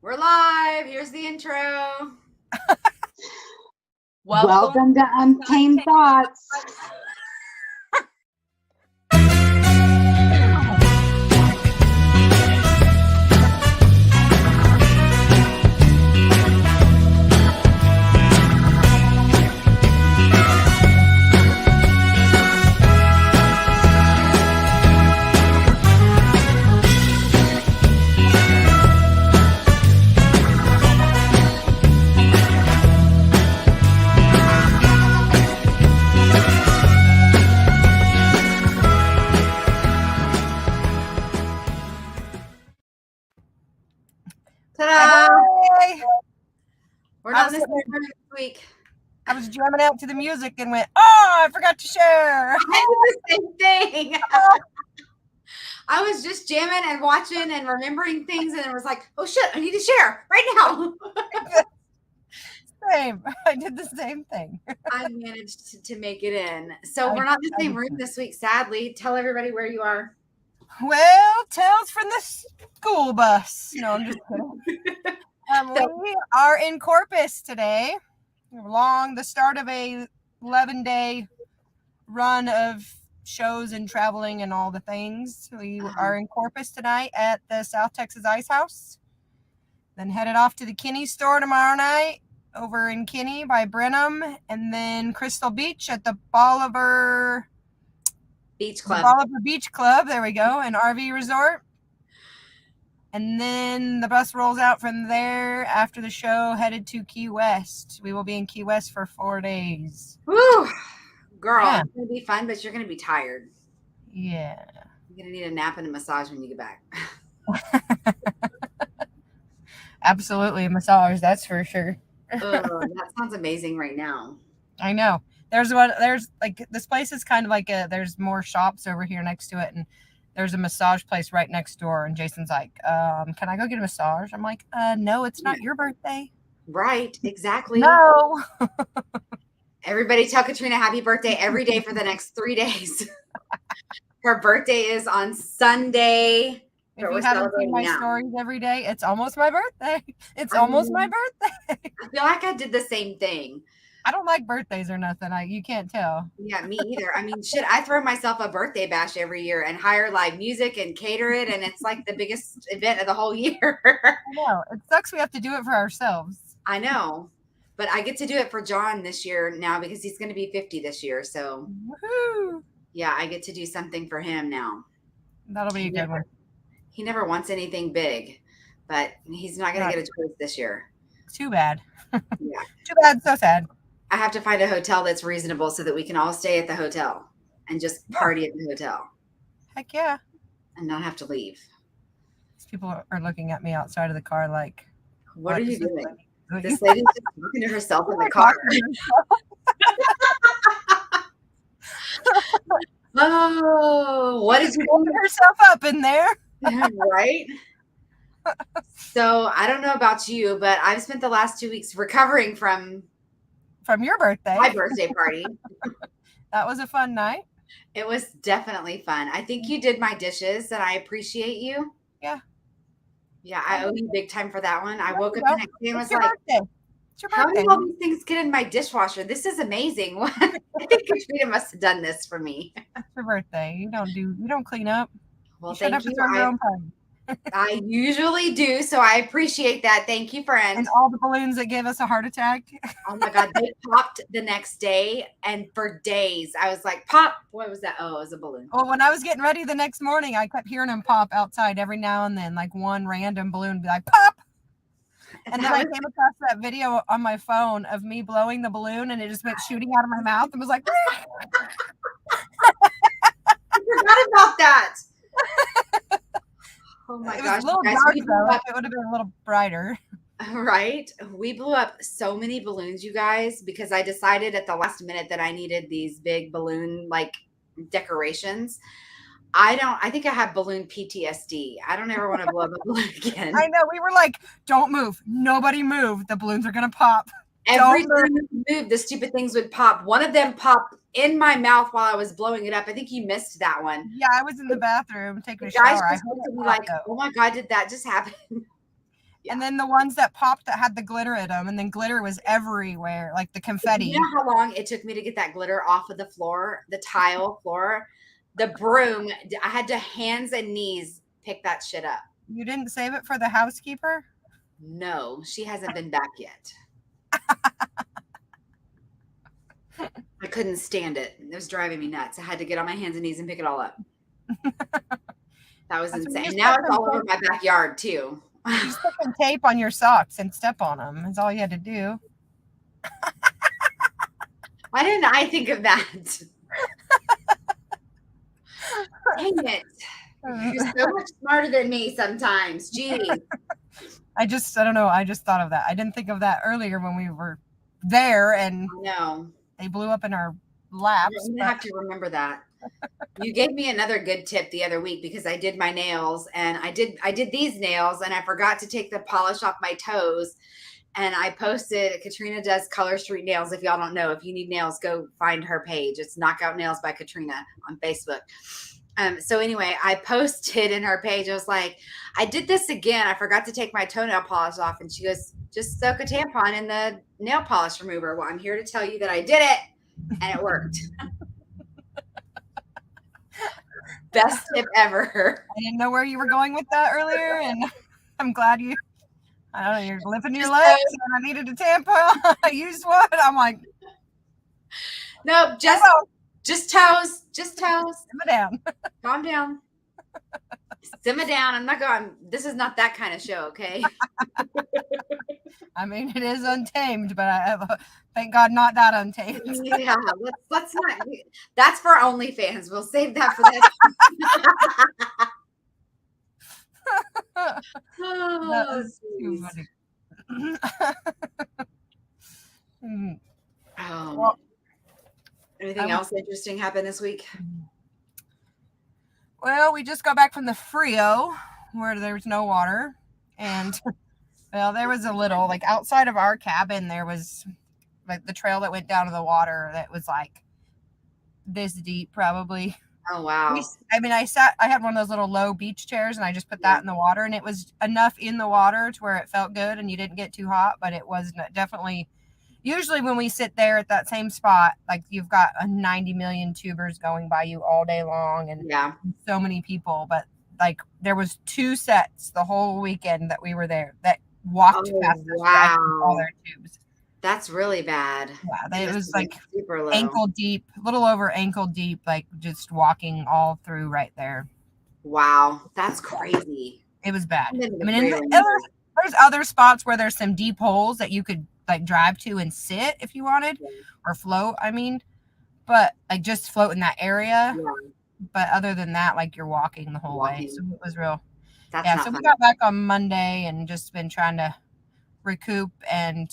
We're live. Here's the intro. Welcome to Untamed Thoughts. Ta-da! Hey, We're not missing this week. I was jamming out to the music and went, oh, I forgot to share. I did the same thing. I was just jamming and watching and remembering things, and it was like, oh shit, I need to share right now. Same. I did the same thing. I managed to make it in. So we're not in the same room this week, sadly. Tell everybody where you are. Well, tales from the school bus. No, I'm just kidding. We are in Corpus today, along the start of a 11-day run of shows and traveling and all the things. We are in Corpus tonight at the South Texas Ice House. Then headed off to the Kinney store tomorrow night over in Kinney by Brenham, and then Crystal Beach at the Bolivar Beach Club. Bolivar Beach Club, there we go, an RV resort. And then the bus rolls out from there after the show, headed to Key West. We will be in Key West for 4 days. Woo! Girl, yeah. It's going to be fun, but you're going to be tired. Yeah. You're going to need a nap and a massage when you get back. Absolutely, a massage, that's for sure. That sounds amazing right now. I know. There's like, this place is kind of like there's more shops over here next to it, and there's a massage place right next door, and Jason's like, can I go get a massage? I'm like, no, it's not your birthday. Right, exactly. No. Everybody tell Katrina happy birthday every day for the next 3 days. Her birthday is on Sunday. If you haven't seen my stories every day, it's almost my birthday. It's almost my birthday. I feel like I did the same thing. I don't like birthdays or nothing. You can't tell. Yeah, me either. I mean, shit, I throw myself a birthday bash every year and hire live music and cater it, and it's like the biggest event of the whole year. I know. It sucks we have to do it for ourselves. I know. But I get to do it for John this year now because he's going to be 50 this year. So, woohoo! Yeah, I get to do something for him now. That'll be a good one. He never wants anything big, but he's not going to get a choice this year. Too bad. Yeah. Too bad. So sad. I have to find a hotel that's reasonable so that we can all stay at the hotel and just party at the hotel. Heck yeah. And not have to leave. These people are looking at me outside of the car like, what are you doing? This lady's just talking to herself in the car. Oh, what is she holding herself up in there? Right? So I don't know about you, but I've spent the last 2 weeks recovering from your birthday. My birthday party. That was a fun night. It was definitely fun. I think you did my dishes, and I appreciate you. Yeah. Yeah, I owe you big time for that one. I woke up the next day and was like, how did all these things get in my dishwasher? This is amazing. I think Katrina must have done this for me. It's your birthday. You don't clean up. Well, you thank you. I usually do, so I appreciate that. Thank you, friend. And all the balloons that gave us a heart attack. Oh my God, they popped the next day, and for days I was like, pop. What was that? Oh, it was a balloon. Well, when I was getting ready the next morning, I kept hearing them pop outside every now and then, like one random balloon would be like, pop. And then I came across that video on my phone of me blowing the balloon, and it just went shooting out of my mouth and was like, I forgot about that. Oh my gosh. It was a little dark, though. It would have been a little brighter. Right? We blew up so many balloons, you guys, because I decided at the last minute that I needed these big balloon, like, decorations. I think I have balloon PTSD. I don't ever want to blow up a balloon again. I know. We were like, don't move. Nobody move. The balloons are going to pop. Every time you moved, the stupid things would pop. One of them popped in my mouth while I was blowing it up. I think you missed that one. Yeah, I was in the bathroom taking a shower. I hope to be like, oh my God, did that just happen? Yeah. And then the ones that popped that had the glitter in them, and then glitter was everywhere, like the confetti. You know how long it took me to get that glitter off of the floor, the tile floor? The broom, I had to hands and knees pick that shit up. You didn't save it for the housekeeper? No, she hasn't been back yet. I couldn't stand it. It was driving me nuts. I had to get on my hands and knees and pick it all up. That was insane. And now it's all over my backyard too. You stick some tape on your socks and step on them. That's all you had to do. Why didn't I think of that? Dang it. You're so much smarter than me sometimes. Jeez. I don't know. I just thought of that. I didn't think of that earlier when we were there and they blew up in our laps. I'm going to have to remember that. You gave me another good tip the other week because I did my nails and I did these nails and I forgot to take the polish off my toes. And I posted, Katrina does Color Street Nails. If y'all don't know, if you need nails, go find her page. It's Knockout Nails by Katrina on Facebook. So anyway, I posted in her page. I was like, I did this again. I forgot to take my toenail polish off. And she goes, just soak a tampon in the nail polish remover. Well, I'm here to tell you that I did it and it worked. Best tip ever. I didn't know where you were going with that earlier. And I'm glad I don't know, you're lifting your legs and I needed a tampon. I used one. I'm like, nope, just toes. Just toes. Simmer down. Calm down. Simmer down. I'm not going. This is not that kind of show, okay? I mean, it is Untamed, but thank God not that Untamed. Yeah, let's not. That's for OnlyFans. We'll save that for that. That was too funny. Well, anything else interesting happened this week? Well, we just got back from the Frio where there was no water. And, well, there was a little, like outside of our cabin, there was like the trail that went down to the water that was like this deep probably. Oh, wow. I had one of those little low beach chairs and I just put that in the water and it was enough in the water to where it felt good and you didn't get too hot, but it was definitely, usually when we sit there at that same spot, like you've got 90 million tubers going by you all day long and so many people, but like there was 2 sets the whole weekend that we were there that walked past us all their tubes. That's really bad. Yeah, it was like super low. Ankle deep, a little over ankle deep, like just walking all through right there. Wow, that's crazy. It was bad. I mean, there's other spots where there's some deep holes that you could like drive to and sit if you wanted, or float. I mean, but like just float in that area. Yeah. But other than that, like you're walking the whole way, so it was real. So we got back on Monday and just been trying to recoup and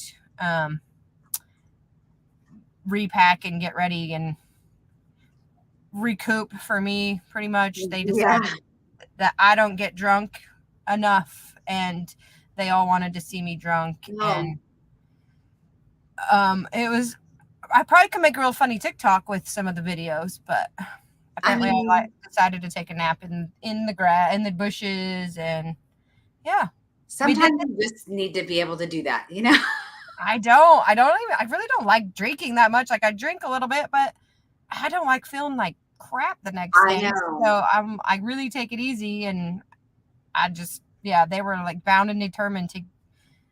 repack and get ready and recoup for me pretty much. They decided that I don't get drunk enough and they all wanted to see me drunk and I probably could make a real funny TikTok with some of the videos, but apparently I decided to take a nap in the grass, in the bushes, and sometimes you just need to be able to do that, you know. I really don't like drinking that much. Like I drink a little bit, but I don't like feeling like crap the next day. So I really take it easy, and I just they were like bound and determined to,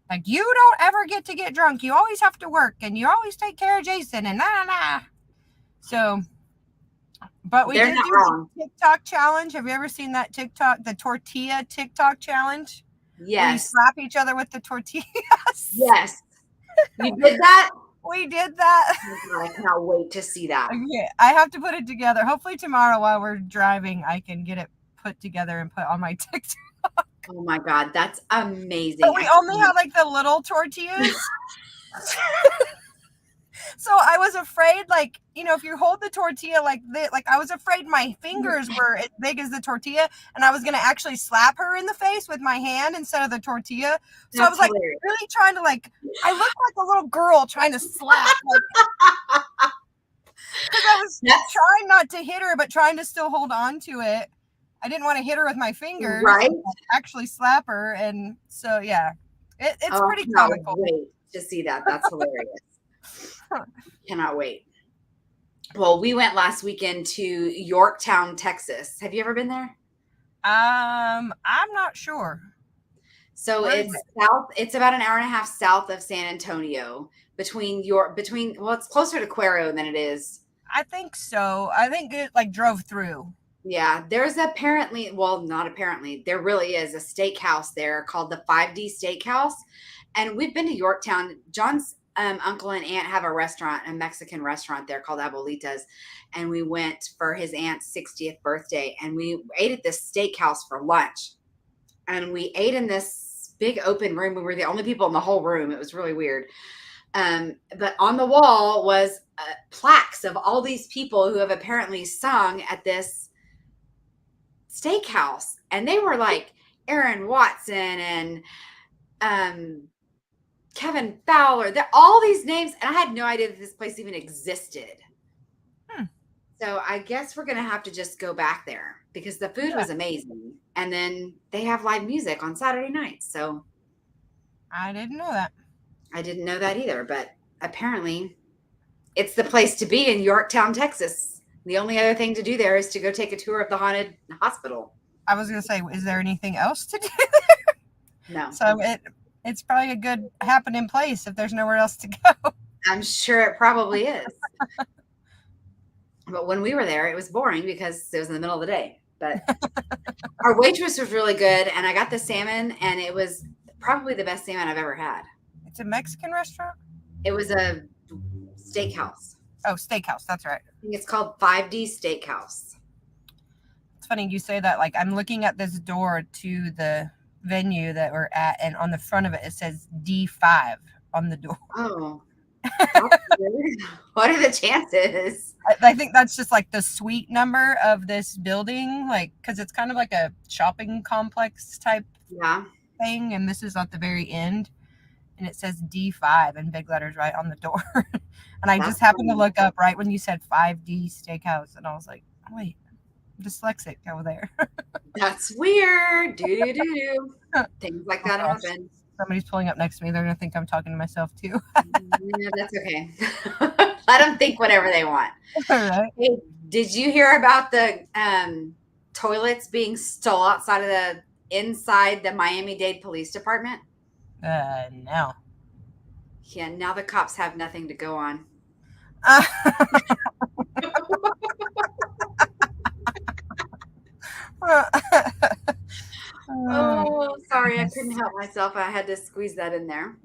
like, you don't ever get to get drunk. You always have to work, and you always take care of Jason, and nah. So, but we did do the TikTok challenge. Have you ever seen that TikTok, the tortilla TikTok challenge? Yes. Where you slap each other with the tortillas. Yes. You did that? We did that. I cannot wait to see that. Okay, I have to put it together. Hopefully tomorrow while we're driving, I can get it put together and put on my TikTok. Oh my God, that's amazing. But we only have like the little tortillas. So I was afraid, like, you know, if you hold the tortilla like I was afraid my fingers were as big as the tortilla and I was going to actually slap her in the face with my hand instead of the tortilla. So that's I was like really trying to, like, I looked like a little girl trying to slap. Because I was trying not to hit her, but trying to still hold on to it. I didn't want to hit her with my fingers. Right. Actually slap her. And so, yeah. It's Oh, I pretty cannot comical. wait to see that. That's hilarious. Cannot wait. Well, we went last weekend to Yorktown, Texas. Have you ever been there? I'm not sure. So Where is it's it? south. It's about an hour and a half south of San Antonio, between. Well, it's closer to Cuero than it is. I think so. I think it like drove through. Yeah, there's apparently, well, not apparently, there really is a steakhouse there called the 5D Steakhouse. And we've been to Yorktown. John's uncle and aunt have a restaurant, a Mexican restaurant there called Abuelitas. And we went for his aunt's 60th birthday and we ate at this steakhouse for lunch. And we ate in this big open room. We were the only people in the whole room. It was really weird. But on the wall was plaques of all these people who have apparently sung at this steakhouse, and they were like Aaron Watson and Kevin Fowler. All these names, and I had no idea that this place even existed. So I guess we're gonna have to just go back there because the food was amazing, and then they have live music on Saturday nights. So I didn't know that. I didn't know that either, but apparently it's the place to be in Yorktown, Texas. The only other thing to do there is to go take a tour of the haunted hospital. I was gonna say, is there anything else to do? No. So it's probably a good happening place if there's nowhere else to go. I'm sure it probably is. But when we were there, it was boring because it was in the middle of the day. But our waitress was really good, and I got the salmon, and it was probably the best salmon I've ever had. It's a Mexican restaurant? It was a steakhouse. Oh, steakhouse. That's right. I think it's called 5D Steakhouse. It's funny you say that. Like, I'm looking at this door to the venue that we're at, and on the front of it, it says D5 on the door. Oh. What are the chances? I think that's just like the suite number of this building, like, because it's kind of like a shopping complex type thing, and this is at the very end, and it says D5 in big letters right on the door. And I just happened to look up right when you said 5D Steakhouse, and I was like, oh, wait, I'm dyslexic over there. That's weird. Do. Things like that happen. Somebody's pulling up next to me. They're going to think I'm talking to myself, too. Yeah, that's okay. Let them think whatever they want. All right. Hey, did you hear about the toilets being stole inside the Miami-Dade Police Department? No. Yeah, now the cops have nothing to go on. Oh, sorry. I couldn't help myself. I had to squeeze that in there.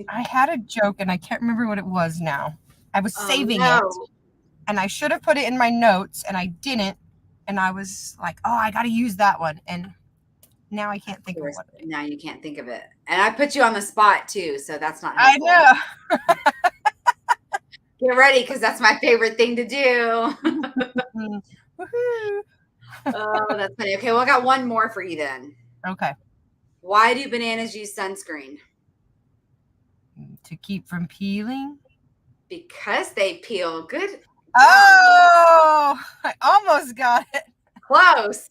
I had a joke and I can't remember what it was now. I was saving it and I should have put it in my notes and I didn't. And I was like, oh, I got to use that one. And now I can't think of it. Now you can't think of it. And I put you on the spot too. So that's not helpful. I know. Get ready because that's my favorite thing to do. Woohoo. Oh, that's funny. Okay, well, I got one more for you then. Okay. Why do bananas use sunscreen? To keep from peeling? Because they peel. Good. Oh, I almost got it. Close.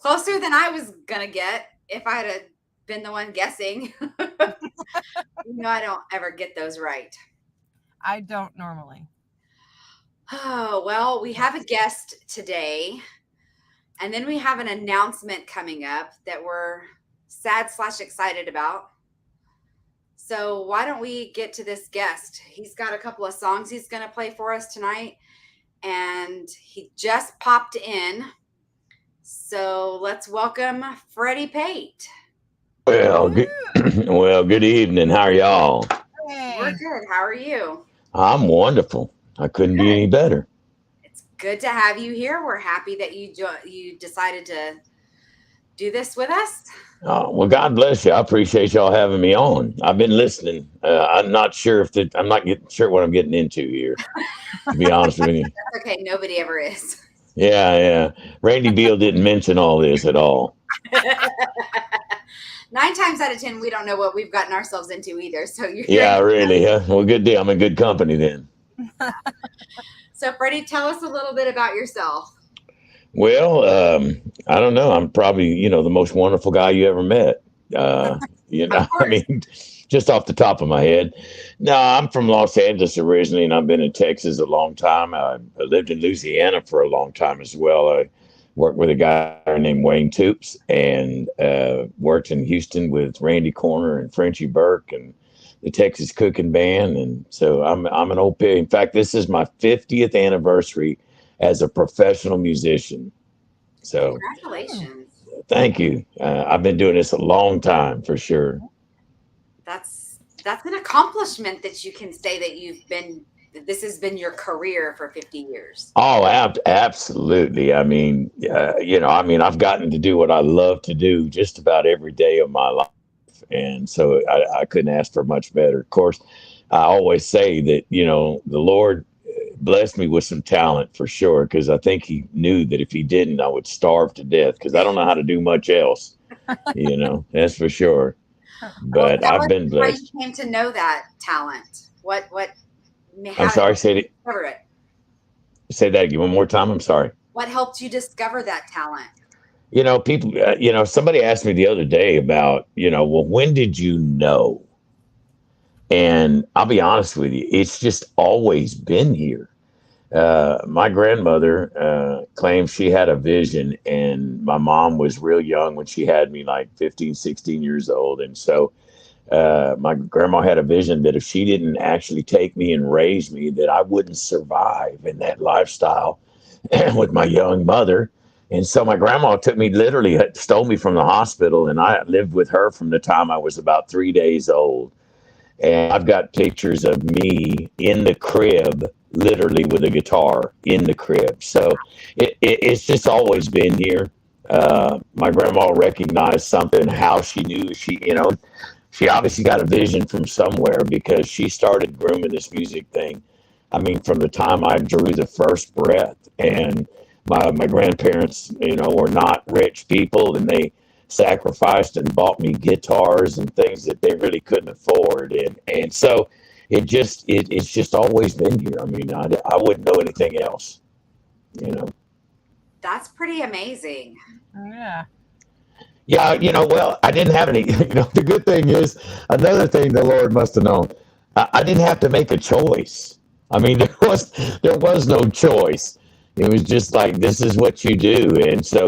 Closer than I was going to get if I had been the one guessing. I don't ever get those right. I don't normally. Oh, well, we have a guest today. And then we have an announcement coming up that we're sad/excited about. So why don't we get to this guest? He's got a couple of songs he's going to play for us tonight. And he just popped in. So let's welcome Freddie Pate. Well, good evening. How are y'all? Hey. We're good. How are you? I'm wonderful. I couldn't be any better. Good to have you here. We're happy that you decided to do this with us. Oh, well, God bless you. I appreciate y'all having me on. I've been listening. I'm not sure I'm not getting sure what I'm getting into here, to be honest with you. That's okay. Nobody ever is. Yeah. Randy Beal didn't mention all this at all. 9 times out of 10, we don't know what we've gotten ourselves into either. So really. Well, good deal. I'm in good company then. So, Freddie, tell us a little bit about yourself. Well, I don't know. I'm probably, the most wonderful guy you ever met. You Of know, I course. mean, just off the top of my head. No, I'm from Los Angeles originally, and I've been in Texas a long time. I lived in Louisiana for a long time as well. I worked with a guy named Wayne Toops, and worked in Houston with Randy Corner and Frenchie Burke and the Texas Cooking Band. And so I'm an old pig. In fact, this is my 50th anniversary as a professional musician. So Hmm. Congratulations. thank you. I've been doing this a long time for sure. That's an accomplishment that you can say that this has been your career for 50 years. Oh, absolutely. I mean, I mean, I've gotten to do what I love to do just about every day of my life. And so I couldn't ask for much better. Of course, I always say that, the Lord blessed me with some talent for sure, because I think he knew that if he didn't, I would starve to death because I don't know how to do much else, that's for sure. Well, But tell I've us been how you blessed. came to know that talent. I'm How did sorry, you discover it? say that again one more time. I'm sorry. What helped you discover that talent? People, somebody asked me the other day about, well, when did you know? And I'll be honest with you, it's just always been here. My grandmother claims she had a vision, and my mom was real young when she had me, like 15, 16 years old. And so my grandma had a vision that if she didn't actually take me and raise me, that I wouldn't survive in that lifestyle with my young mother. And so my grandma took me, literally stole me from the hospital, and I lived with her from the time I was about 3 days old. And I've got pictures of me in the crib, literally with a guitar in the crib. So it's just always been here. My grandma recognized something, how she knew she obviously got a vision from somewhere, because she started grooming this music thing. I mean, from the time I drew the first breath. And my grandparents, were not rich people, and they sacrificed and bought me guitars and things that they really couldn't afford. And so it's just always been here. I mean, I wouldn't know anything else, you know. That's pretty amazing. Yeah. Yeah, well, I didn't have any. The good thing is, another thing the Lord must have known, I didn't have to make a choice. I mean, there was no choice. It was just like, this is what you do. And so,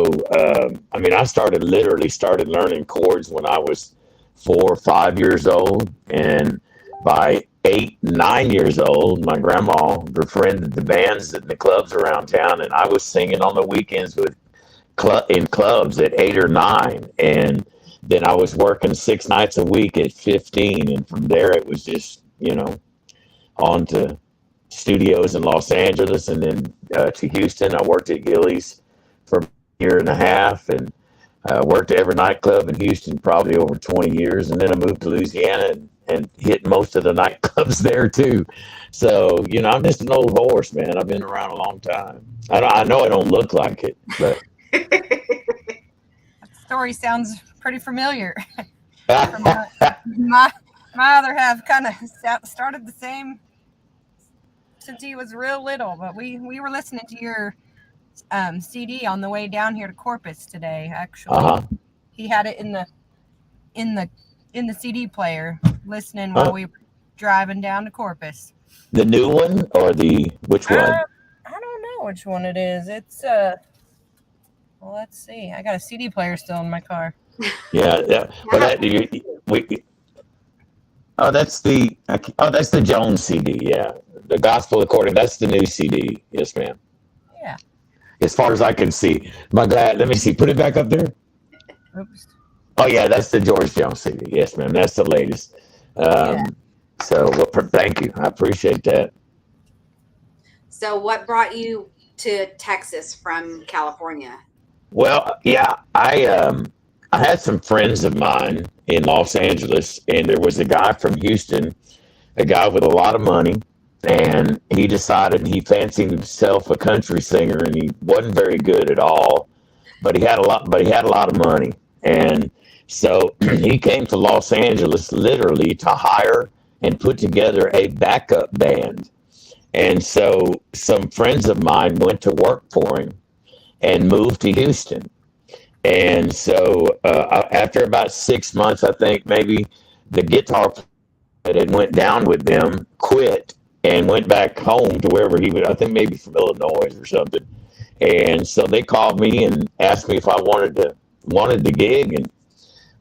I mean, I literally started learning chords when I was 4 or 5 years old, and by 8, 9 years old, my grandma befriended the bands and the clubs around town, and I was singing on the weekends with in clubs at 8 or 9, and then I was working 6 nights a week at 15, and from there it was just on to studios in Los Angeles, and then to Houston. I worked at Gillies for a year and a half, and worked at every nightclub in Houston probably over 20 years, and then I moved to Louisiana and hit most of the nightclubs there too. So I'm just an old horse, man. I've been around a long time. I know I don't look like it, but That story sounds pretty familiar. From my other half kind of started the same since he was real little, but we were listening to your CD on the way down here to Corpus today. Actually, uh-huh. he had it in the CD player, listening while we were driving down to Corpus. The new one or which one? I don't know which one it is. It's well, let's see. I got a CD player still in my car. Yeah. Well, that's the Jones CD. Yeah, the Gospel According. That's the new CD. Yes, ma'am. Yeah. As far as I can see, my God. Let me see. Put it back up there. Oops. Oh yeah, that's the George Jones CD. Yes, ma'am. That's the latest. Yeah. So, thank you. I appreciate that. So, what brought you to Texas from California? Well, yeah, I had some friends of mine in Los Angeles, and there was a guy from Houston, a guy with a lot of money, and he decided he fancied himself a country singer, and he wasn't very good at all, but he had a lot. But he had a lot of money, and so he came to Los Angeles literally to hire and put together a backup band. And so some friends of mine went to work for him and moved to Houston. And so after about 6 months, I think maybe the guitar player that had went down with them quit and went back home to wherever he was. I think maybe from Illinois or something. And so they called me and asked me if I wanted the gig, and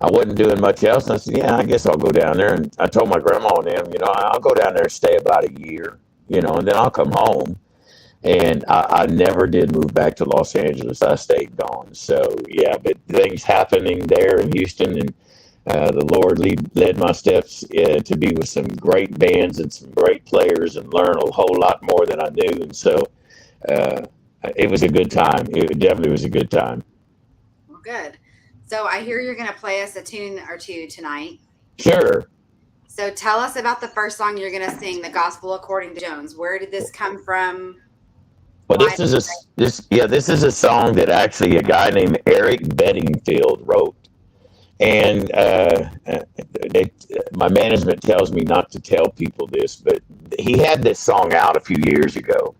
I wasn't doing much else. And I said, yeah, I guess I'll go down there. And I told my grandma and them, I'll go down there and stay about a year, and then I'll come home. And I never did move back to Los Angeles. I stayed gone. So, yeah, but things happening there in Houston, and the Lord led my steps to be with some great bands and some great players and learn a whole lot more than I knew. And so it was a good time. It definitely was a good time. Well, good. So I hear you're going to play us a tune or two tonight. Sure. So tell us about the first song you're going to sing, The Gospel According to Jones. Where did this come from? Well, this is a song that actually a guy named Eric Bedingfield wrote. And my management tells me not to tell people this, but he had this song out a few years ago.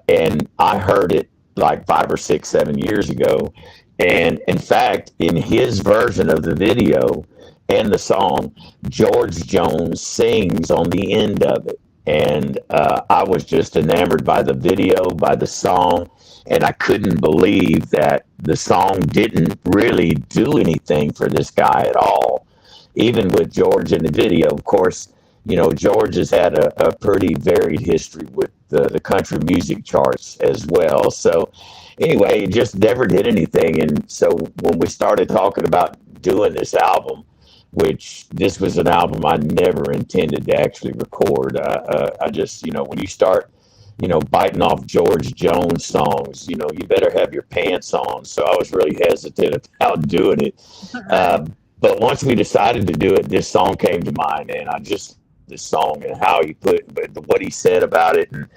And I heard it like 5 or 6, 7 years ago. And in fact, in his version of the video and the song, George Jones sings on the end of it. And I was just enamored by the video, by the song. And I couldn't believe that the song didn't really do anything for this guy at all. Even with George in the video, of course, George has had a pretty varied history with the country music charts as well. So anyway, it just never did anything. And so when we started talking about doing this album, which this was an album I never intended to actually record, I just, when you start, biting off George Jones songs, you better have your pants on. So I was really hesitant about doing it. But once we decided to do it, this song came to mind, and this song and how he what he said about it. And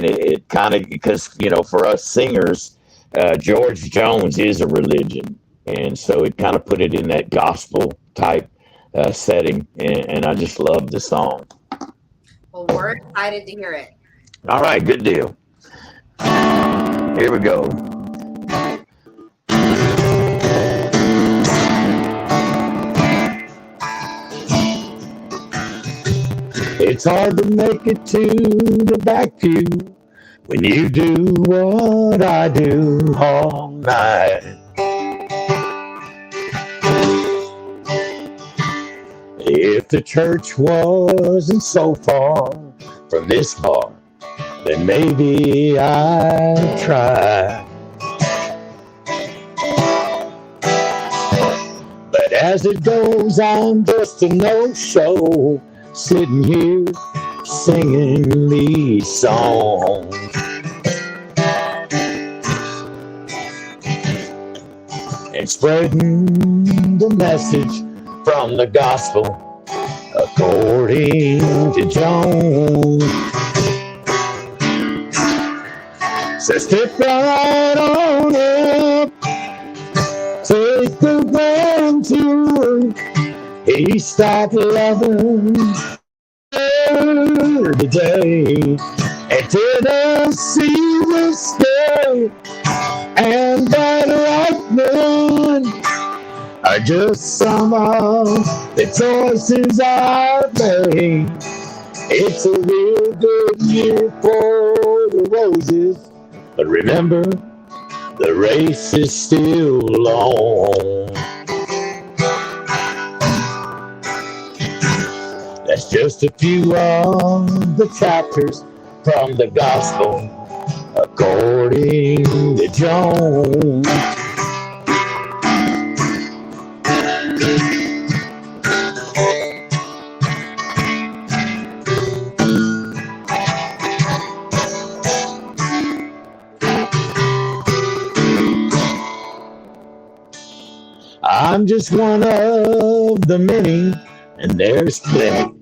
it kind of, because, for us singers, George Jones is a religion. And so it kind of put it in that gospel type setting. And I just love the song. Well, we're excited to hear it. All right, good deal. Here we go. It's hard to make it to the back pew when you do what I do all night. If the church wasn't so far from this bar, then maybe I'd try. But as it goes, I'm just a no-show, sitting here singing these songs. And spreading the message from the gospel according to Jones. So step right on up, take the grand tour. He stopped loving her today, and Tennessee will stay, and that right man are just some of the choices I've made. It's a real good year for the roses, but remember, the race is still long. That's just a few of the chapters from the gospel according to Jones. I'm just one of the many, and there's plenty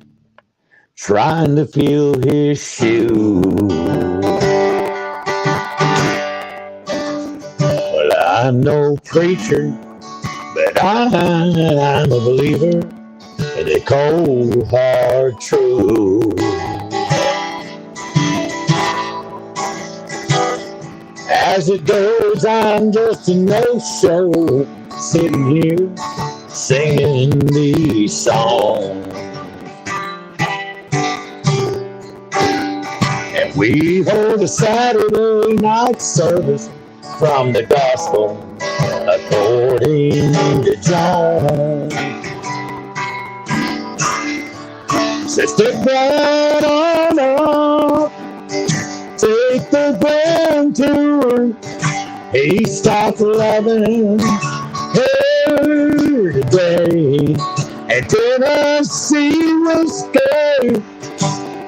trying to fill his shoes. Well, I'm no preacher, but I'm a believer in the cold hard truth. As it goes, I'm just a no-show, sitting here singing these songs. And we hold a Saturday night service from the gospel according to John. Sister, right on up, take the grand tour. He stopped loving her today. And Tennessee was good,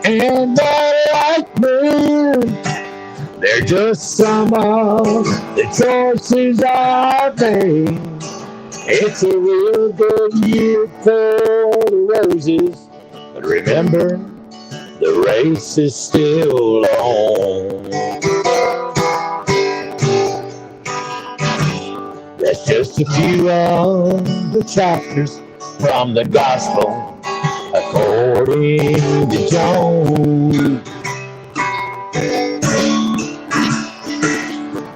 and I like men. They're just some of the choices I made. It's a real good year for the roses, but remember, the race is still on. That's just a few of the chapters from the gospel according to John.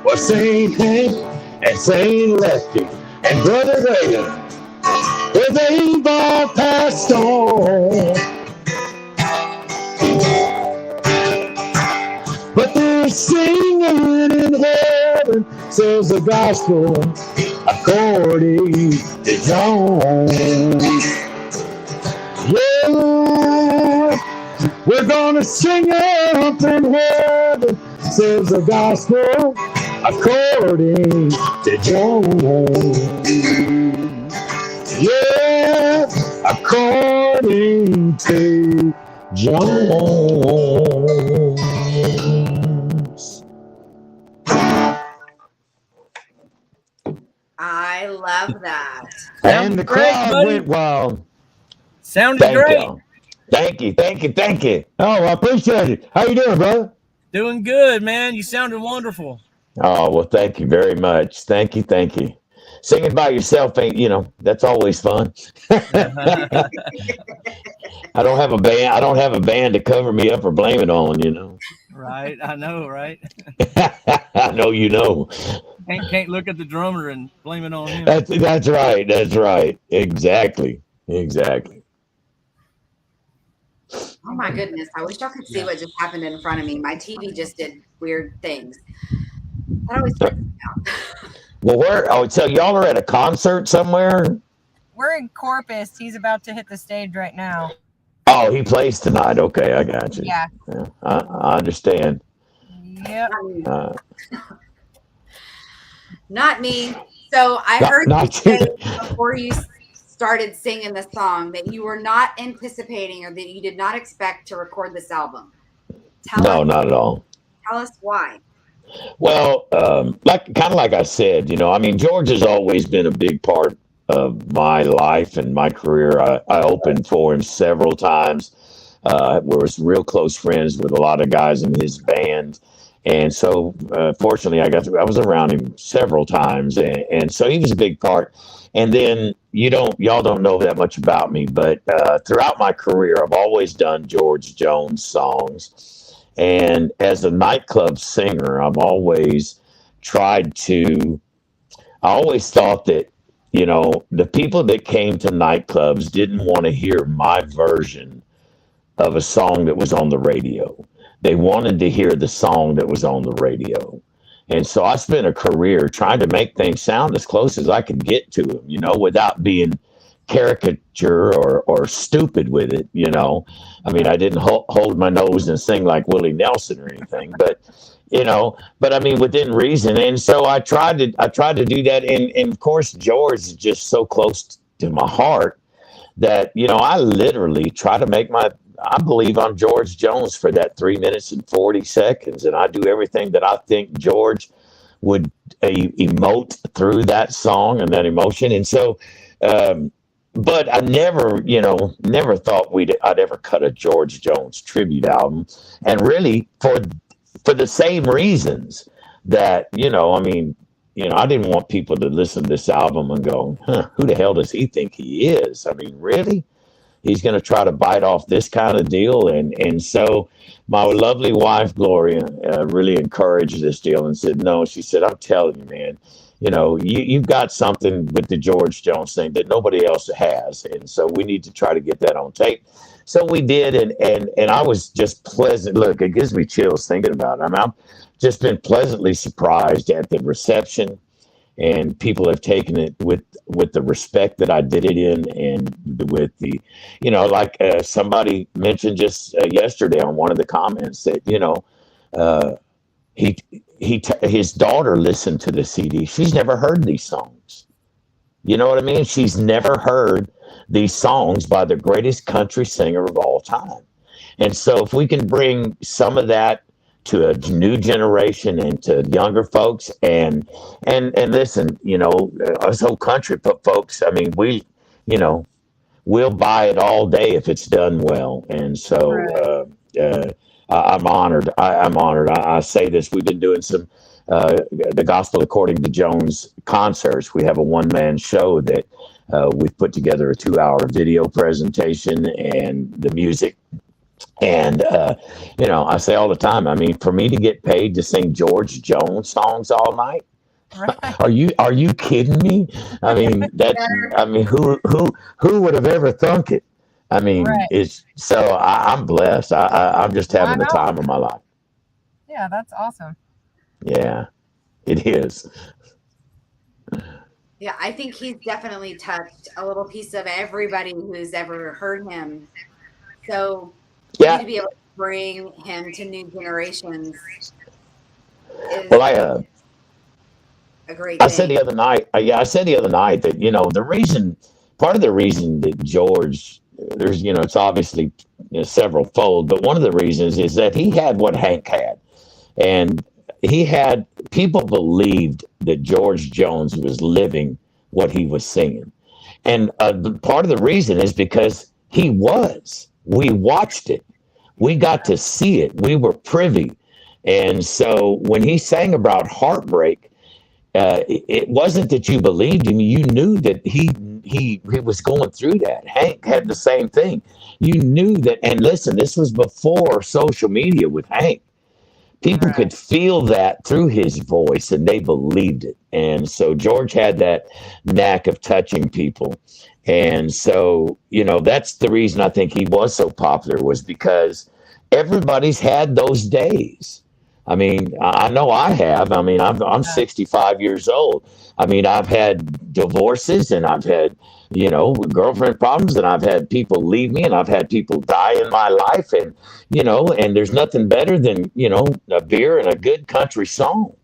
Well, St. Hank and St. Lefty and Brother Reagan, well, they've all passed on. But they're singing in heaven, says the gospel according to John. Yeah, we're gonna sing up in heaven, says the gospel according to John. Yeah, according to John. I love that. And the great, crowd buddy. went wild. Sounded Thank great. you. Thank you. Oh, I appreciate it. How you doing, brother? Doing good, man. You sounded wonderful. Oh, well, thank you very much. Thank you. Singing by yourself ain't, that's always fun. I don't have a band. I don't have a band to cover me up or blame it on, Right. I know, right? I know you know. Can't look at the drummer and blame it on him. That's right. That's right. Exactly. Oh my goodness. I wish y'all could see what just happened in front of me. My TV just did weird things. That always freaks me out. Well, so y'all are at a concert somewhere? We're in Corpus. He's about to hit the stage right now. Oh, he plays tonight. Okay, I got you. Yeah. I understand. Yep. Not me. So I heard you say before you started singing the song that you were not anticipating or that you did not expect to record this album. No, not at all. Tell us why. Well, like I said, George has always been a big part of my life and my career. I opened for him several times. We were real close friends with a lot of guys in his band. And so, fortunately, I was around him several times. And so he was a big part. And then y'all don't know that much about me, but throughout my career, I've always done George Jones songs. And as a nightclub singer, I always thought that, the people that came to nightclubs didn't want to hear my version of a song that was on the radio. They wanted to hear the song that was on the radio. And so I spent a career trying to make things sound as close as I could get to them, without being caricature or stupid with it. I didn't hold my nose and sing like Willie Nelson or anything, but within reason. And so I tried to do that. And of course, George is just so close to my heart that, I literally try to make I believe I'm George Jones for that 3 minutes and 40 seconds. And I do everything that I think George would emote through that song and that emotion. And so, but I never thought I'd ever cut a George Jones tribute album. And really for the same reasons that, I didn't want people to listen to this album and go, who the hell does he think he is? Really? He's going to try to bite off this kind of deal. And so my lovely wife, Gloria, really encouraged this deal and said, no, she said, I'm telling you, man, you've got something with the George Jones thing that nobody else has. And so we need to try to get that on tape. So we did. And I was just pleasant. Look, it gives me chills thinking about it. I mean, I've just been pleasantly surprised at the reception, and people have taken it with the respect that I did it in, and with the, like somebody mentioned just yesterday on one of the comments that, his daughter listened to the CD. She's never heard these songs. You know what I mean? She's never heard these songs by the greatest country singer of all time. And so if we can bring some of that to a new generation and to younger folks, and listen, us whole country folks, I mean, we'll buy it all day if it's done well. And so I'm honored. I'm honored. I say this, we've been doing some the Gospel According to Jones concerts. We have a one-man show that we've put together, a 2-hour video presentation and the music. And, I say all the time, I mean, for me to get paid to sing George Jones songs all night, right. Are you kidding me? I mean, who would have ever thunk it? I mean, right. I'm blessed. I'm just having the time of my life. Yeah, that's awesome. Yeah, it is. Yeah, I think he's definitely touched a little piece of everybody who's ever heard him. So to be able to bring him to new generations is a great thing. I said the other night that, part of the reason that George, there's, it's obviously several fold, but one of the reasons is that he had what Hank had. And people believed that George Jones was living what he was singing. And part of the reason is because we watched it. We got to see it. We were privy. And so when he sang about heartbreak, it wasn't that you believed him. You knew that he was going through that. Hank had the same thing. You knew that. And listen, this was before social media with Hank. People could feel that through his voice, and they believed it. And so George had that knack of touching people. And so, that's the reason I think he was so popular, was because everybody's had those days. I mean, I know I have. I mean, I'm 65 years old. I mean, I've had divorces, and I've had, girlfriend problems, and I've had people leave me, and I've had people die in my life. And, and there's nothing better than, a beer and a good country song.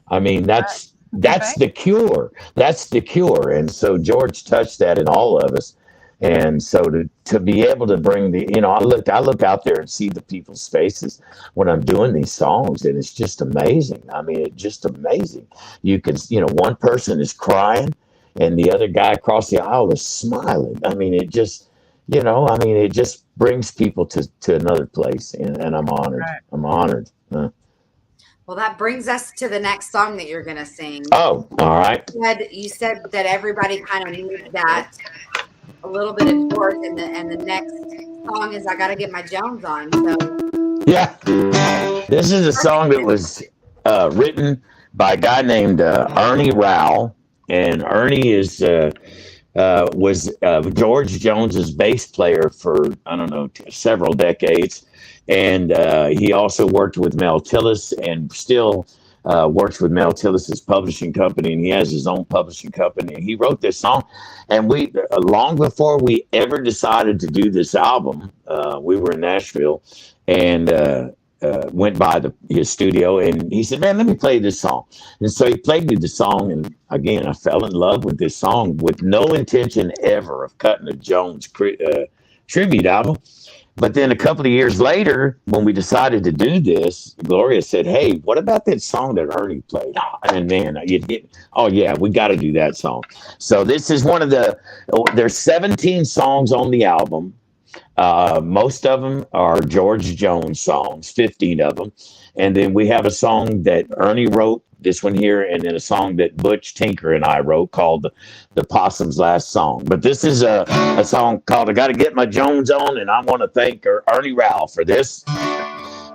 I mean, that's the cure. That's the cure. And so George touched that in all of us. And so to be able to bring I look out there and see the people's faces when I'm doing these songs, and it's just amazing. I mean, it's just amazing. You can, one person is crying and the other guy across the aisle is smiling. I mean, it just, it just brings people to another place, and I'm honored. Right. I'm honored. Well, that brings us to the next song that you're going to sing. Oh, all right. You said that everybody kind of needed that. A little bit of George, and the next song is I Gotta Get My Jones On. So yeah, this is a song that was written by a guy named Ernie Rowell, and Ernie was George Jones's bass player for several decades, and he also worked with Mel Tillis, and still works with Mel Tillis's publishing company, and he has his own publishing company. And he wrote this song, and we long before we ever decided to do this album, we were in Nashville, and went by his studio, and he said, "Man, let me play this song." And so he played me the song, and again, I fell in love with this song with no intention ever of cutting a Jones tribute album. But then a couple of years later, when we decided to do this, Gloria said, "Hey, what about that song that Ernie played?" And man, we got to do that song. So this is there's 17 songs on the album. Most of them are George Jones songs, 15 of them. And then we have a song that Ernie wrote this one here, and then a song that Butch Tinker and I wrote called the Possum's Last Song. But this is a song called I Gotta Get My Jones On, and I want to thank Ernie Rowell for this.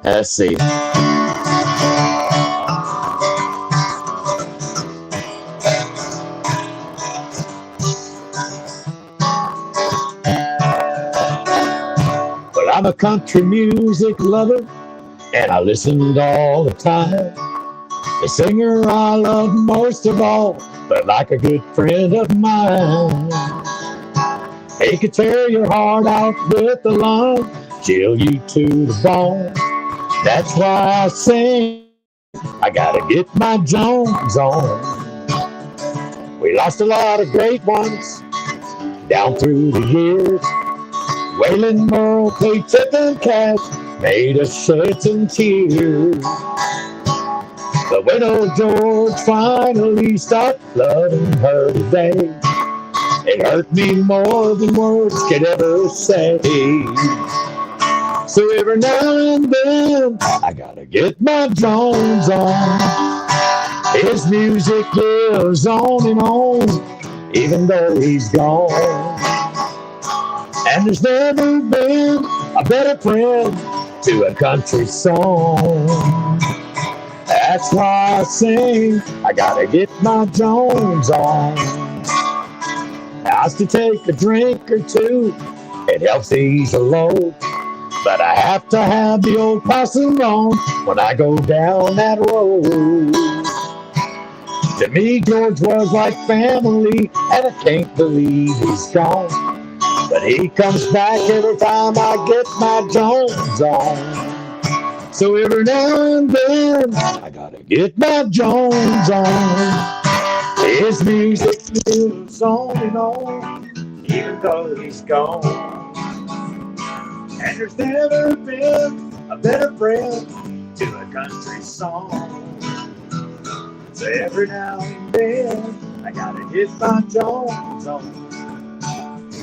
Let's see. Well, I'm a country music lover, and I listened all the time. The singer I love most of all, but like a good friend of mine. He could tear your heart out with a line, chill you to the bone. That's why I sing, I gotta get my Jones on. We lost a lot of great ones down through the years. Waylon, Merle, Pate, Tip, and Cash made us shed some tears. But when old George finally stopped loving her today, it hurt me more than words could ever say. So every now and then, I gotta get my Jones on. His music lives on and on, even though he's gone. And there's never been a better friend to a country song. That's why I sing, I gotta get my Jones on. I used to take a drink or two, it helps ease the load. But I have to have the old possum on when I go down that road. To me, George was like family, and I can't believe he's gone. But he comes back every time I get my Jones on. So every now and then, I gotta get my Jones on. His music lives on and on, even though he's gone. And there's never been a better friend to a country song. So every now and then, I gotta get my Jones on.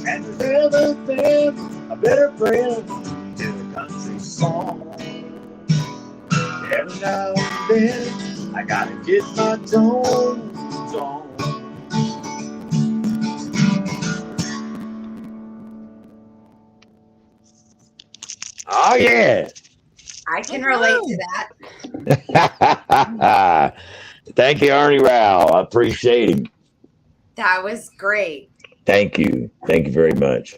And there's never been a better friend to a country song. Every now and then, I gotta get my Jones on. Oh, yeah. I can relate to that. Thank you, Ernie Rowell. I appreciate him. That was great. Thank you. Thank you very much.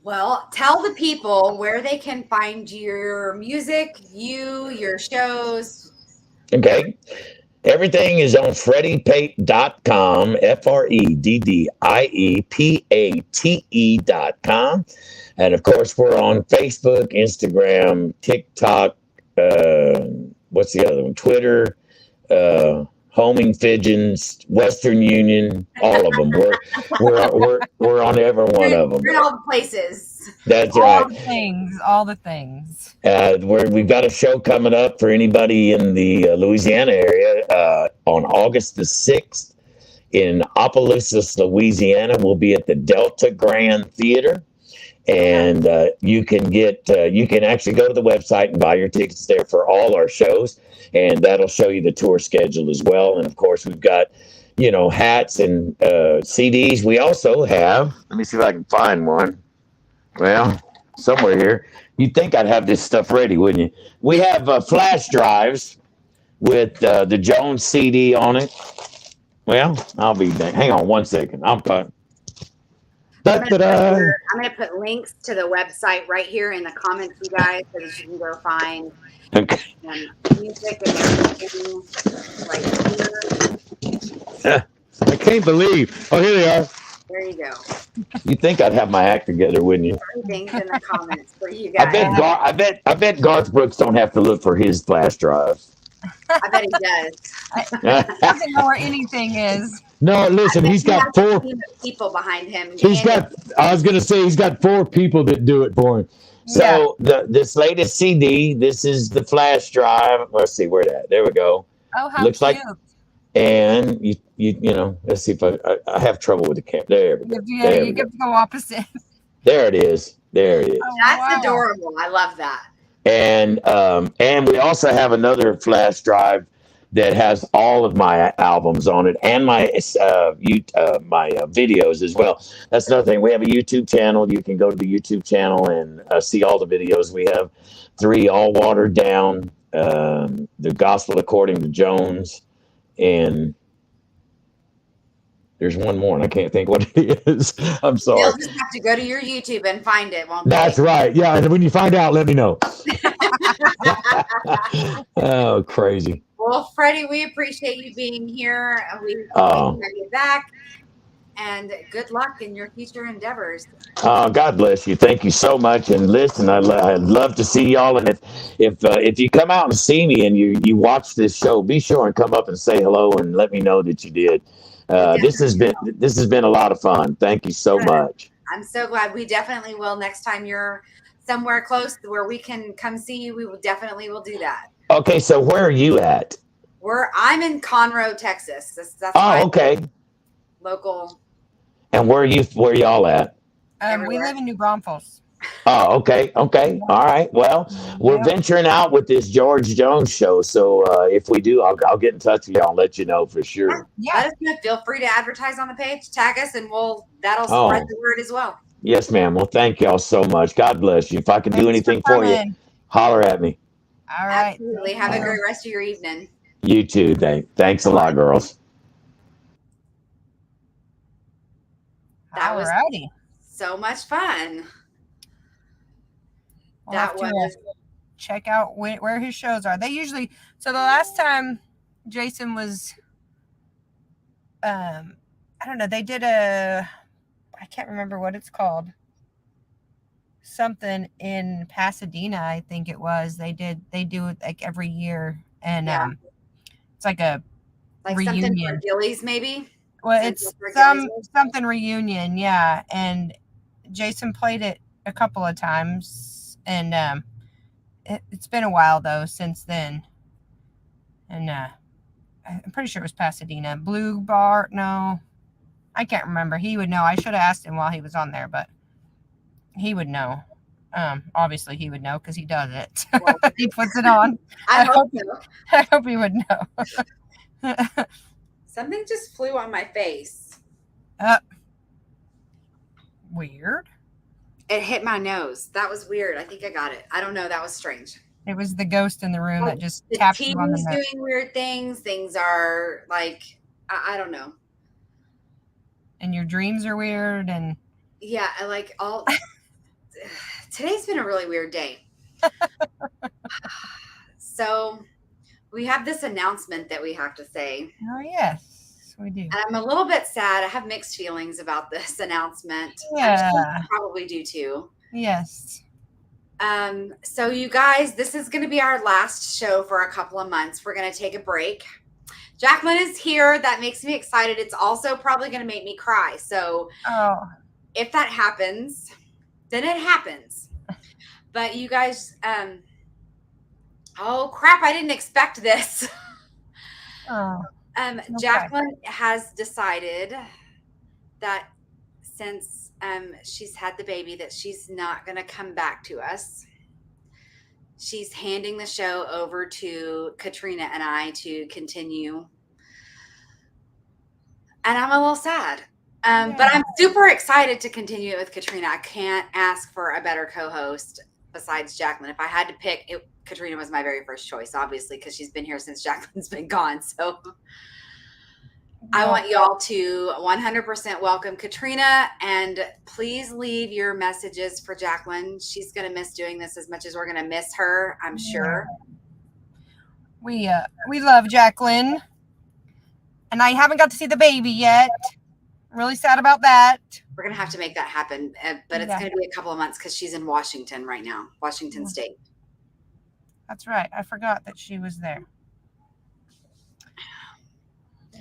Well, tell the people where they can find your music, your shows. Okay. Everything is on FreddiePate.com, FreddiePate.com. And of course, we're on Facebook, Instagram, TikTok, what's the other one? Twitter, Homing Pigeons, Western Union, all of them. We're on every one of them. We're in all the places. That's right. All the things. We've got a show coming up for anybody in the Louisiana area on August the 6th in Opelousas, Louisiana. We'll be at the Delta Grand Theater. And you can actually go to the website and buy your tickets there for all our shows, and that'll show you the tour schedule as well. And of course, we've got hats and CDs. We also have. Let me see if I can find one. Well, somewhere here. You'd think I'd have this stuff ready, wouldn't you? We have flash drives with the Jones CD on it. Well, I'll be back. Hang on one second. I'm going to put links to the website right here in the comments, you guys, so that you can go find music and everything right here. I can't believe. Oh, here they are. There you go. You'd think I'd have my act together, wouldn't you? Everything's in the comments for you guys. I bet Garth Brooks don't have to look for his flash drives. I bet he does. He doesn't know where anything is. No, listen, he's got 4 people behind him. I was going to say he's got 4 people that do it for him. So this latest CD, this is the flash drive. Let's see where that. There we go. Oh, how looks cute. like, and you let's see if I have trouble with the camera. There we go. You get to go opposite. There it is. There it is. Oh, that's adorable. I love that. And we also have another flash drive that has all of my albums on it and my videos as well. That's another thing. We have a YouTube channel. You can go to the YouTube channel and see all the videos. We have 3 all watered down, the Gospel According to Jones, and there's one more, and I can't think what it is. I'm sorry. You'll just have to go to your YouTube and find it, won't That's they? right. Yeah, and when you find out, let me know. Oh, crazy. Well, Freddie, we appreciate you being here. We Oh. have you back, and good luck in your future endeavors. God bless you. Thank you so much. And listen, I'd love to see y'all. And if you come out and see me and you watch this show, be sure and come up and say hello and let me know that you did. This has been a lot of fun. Thank you so much. I'm so glad. We definitely will next time you're somewhere close where we can come see you. We will definitely do that. Okay, so where are you at? I'm in Conroe, Texas. That's okay. Local. And where y'all at? We live in New Braunfels. Oh, okay. All right. Well, we're venturing out with this George Jones show. So if we do, I'll get in touch with y'all and let you know for sure. Yeah. Let us know. Feel free to advertise on the page, tag us, and that'll spread the word as well. Yes, ma'am. Well, thank y'all so much. God bless you. If I can do anything for you, holler at me. All right. Absolutely. Have a great rest of your evening. You too. Thanks a lot, girls. That was so much fun. That was check out where his shows are. They usually the last time Jason was I don't know, they did I can't remember what it's called. Something in Pasadena, I think it was. They do it like every year, and it's like a reunion. Something for Gillies, maybe. Well, it's something reunion, yeah. And Jason played it a couple of times, and it's been a while though since then. And I'm pretty sure it was Pasadena. Blue Bar? No, I can't remember. He would know. I should have asked him while he was on there, but he would know. Obviously he would know because he does it. Well, he puts it on. I hope he would know. Something just flew on my face. Weird. It hit my nose. That was weird. I think I got it. I don't know. That was strange. It was the ghost in the room that just tapped you on the nose. Doing weird things. Things are like, I don't know. And your dreams are weird, and yeah, like all. Today's been a really weird day. So we have this announcement that we have to say. Oh, yes, we do. And I'm a little bit sad. I have mixed feelings about this announcement. Yeah. I probably do too. Yes. So you guys, this is going to be our last show for a couple of months. We're going to take a break. Jacqueline is here. That makes me excited. It's also probably going to make me cry. So if that happens, then it happens. But you guys, oh crap, I didn't expect this. Jacqueline has decided that since she's had the baby, that she's not going to come back to us. She's handing the show over to Katrina and I to continue. And I'm a little sad. But I'm super excited to continue it with Katrina. I can't ask for a better co-host besides Jacqueline. If I had to pick, Katrina was my very first choice, obviously, because she's been here since Jacqueline's been gone. So I want y'all to 100% welcome Katrina, and please leave your messages for Jacqueline. She's going to miss doing this as much as we're going to miss her, I'm sure. We love Jacqueline, and I haven't got to see the baby yet. I'm really sad about that. We're going to have to make that happen, but it's going to be a couple of months because she's in Washington right now, Washington State. That's right. I forgot that she was there.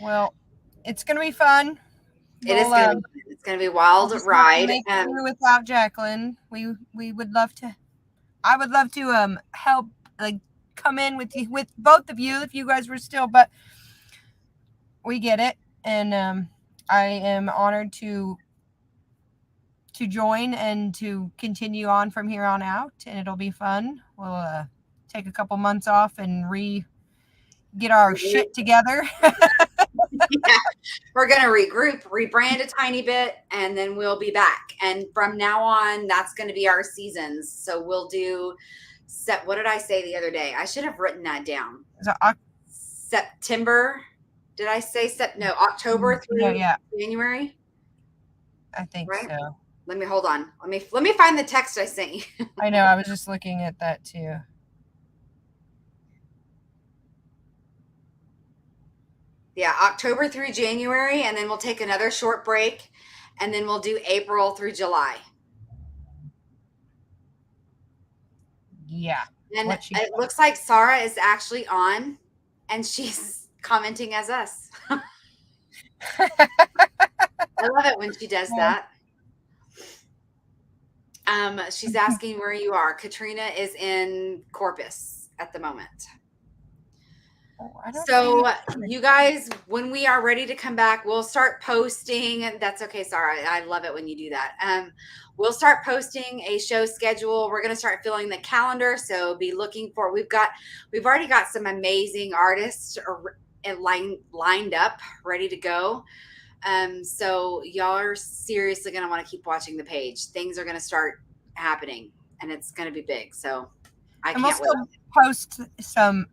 Well, it's going to be fun. It's going to be a wild ride. Without Jacqueline, we would love to. I would love to help, like, come in with both of you if you guys were still, but we get it, and I am honored to join and to continue on from here on out, and it'll be fun. We'll take a couple months off and get our shit together. Yeah. We're going to regroup, rebrand a tiny bit, and then we'll be back. And from now on, that's going to be our seasons. So we'll do what did I say the other day? I should have written that down. So, September. Did I say no, October through January? I think right? so. Let me hold on. Let me find the text I sent you. I know. I was just looking at that too. Yeah, October through January, and then we'll take another short break, and then we'll do April through July. Yeah. And it looks like Sarah is actually on, and she's commenting as us. I love it when she does that. She's asking where you are. Katrina is in Corpus at the moment. So you guys, when we are ready to come back, we'll start posting. That's okay, Sarah. I love it when you do that. We'll start posting a show schedule. We're going to start filling the calendar. So be looking for, we've already got some amazing artists lined up, ready to go. So y'all are seriously going to want to keep watching the page. Things are going to start happening, and it's going to be big. So I can't wait. We'll post some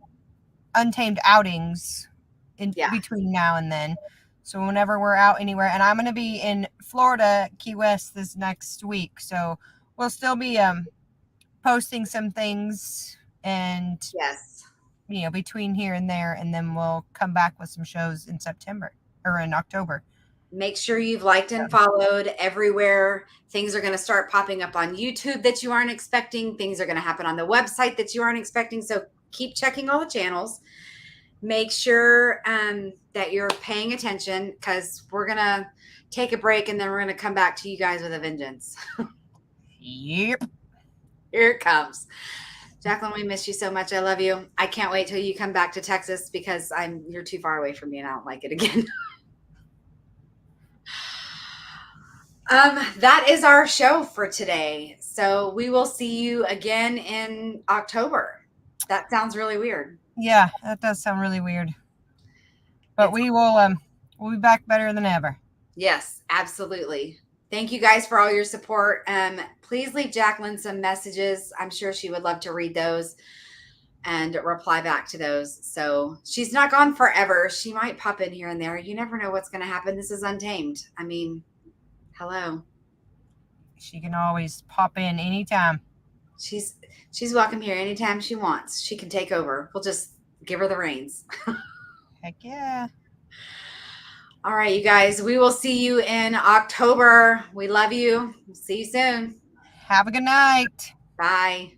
Untamed outings in between now and then. So whenever we're out anywhere, and I'm going to be in Florida, Key West this next week. So we'll still be posting some things and between here and there, and then we'll come back with some shows in September or in October. Make sure you've liked and followed everywhere. Things are going to start popping up on YouTube that you aren't expecting. Things are going to happen on the website that you aren't expecting. So keep checking all the channels. Make sure that you're paying attention, because we're going to take a break, and then we're going to come back to you guys with a vengeance. Yep. Here it comes. Jacqueline, we miss you so much. I love you. I can't wait till you come back to Texas, because you're too far away from me and I don't like it again. That is our show for today. So we will see you again in October. That sounds really weird. Yeah, that does sound really weird. But we'll be back better than ever. Yes, absolutely. Thank you guys for all your support. Please leave Jacqueline some messages. I'm sure she would love to read those and reply back to those. So she's not gone forever. She might pop in here and there. You never know what's going to happen. This is Untamed. I mean, hello. She can always pop in anytime. She's welcome here anytime she wants. She can take over. We'll just give her the reins. Heck yeah. All right, you guys. We will see you in October. We love you. See you soon. Have a good night. Bye.